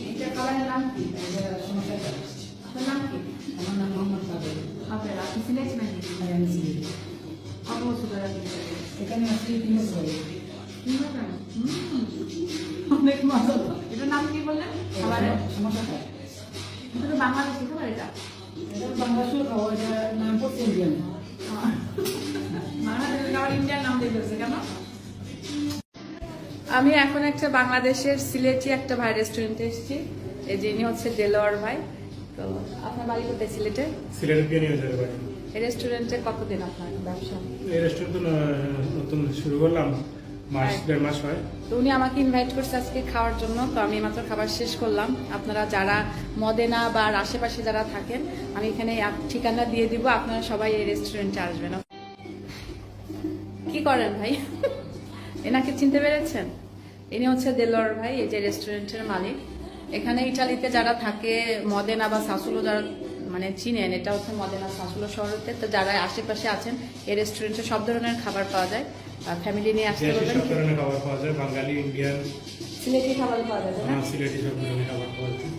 এটা খাবারের নাম কি? আপনার নাম কি? আমার নাম মোহাম্মদ কাদের। আপনার আপনি সিলেট নাকি? আমি সিলেট। কত বছর ধরে আপনি সিলেটে? এখানে আসলে 3 বছর হলো। অনেক মজা। এটার নাম কি বললেন? খাবারের সমস্যা হয়। এটা তো বাংলাদেশি খাবার এটা। এটা বাংলাদেশের খাবার, এটা নাম পড়ছে ইন্ডিয়ান। বাংলাদেশের খাবার ইন্ডিয়ার নাম দিয়ে ফেলছে কেন? আমি এখন একটা বাংলাদেশের সিলেটি একটা ভাই রেস্টুরেন্টে এসেছি। এই যে ইনি হচ্ছে দেলোয়ার ভাই। তো আপনার বাড়ি কোথায় সিলেটে? সিলেটের বিয়ানীবাজারে বাড়ি। এই রেস্টুরেন্টে কতদিন আপনার ব্যবসা? এই রেস্টুরেন্ট তো নতুন শুরু করলাম, মাস 1.5 মাস হয়। তো উনি আমাকে ইনভাইট করছে আজকে খাওয়ার জন্য। তো আমি মাত্র খাবার শেষ করলাম। আপনারা যারা মদেনা বা আশেপাশে যারা থাকেন, আমি এখানে ঠিকানা দিয়ে দিব, আপনারা সবাই এই রেস্টুরেন্টে আসবেন। কি করেন ভাই? এনাকে চিনতে পেরেছেন? ইনি হচ্ছে দেলোয়ার ভাই, এই যে রেস্টুরেন্টের মালিক। এখানে ইটালিতে যারা থাকে, মদেনা বা সাসুলো যারা মানে চিনেন, এটা হচ্ছে মদেনা সাসুলো শহরতে। তো যারা আশেপাশে আছেন, এই রেস্টুরেন্টে সব ধরনের খাবার পাওয়া যায়। ফ্যামিলি নিয়ে আসতে দেশি পারবেন। সব ধরনের খাবার পাওয়া যায়, বাঙালি, ইন্ডিয়ান, সিলেটি খাবার পাওয়া যায় না? সিলেটি সব ধরনের খাবার পাওয়া যায়।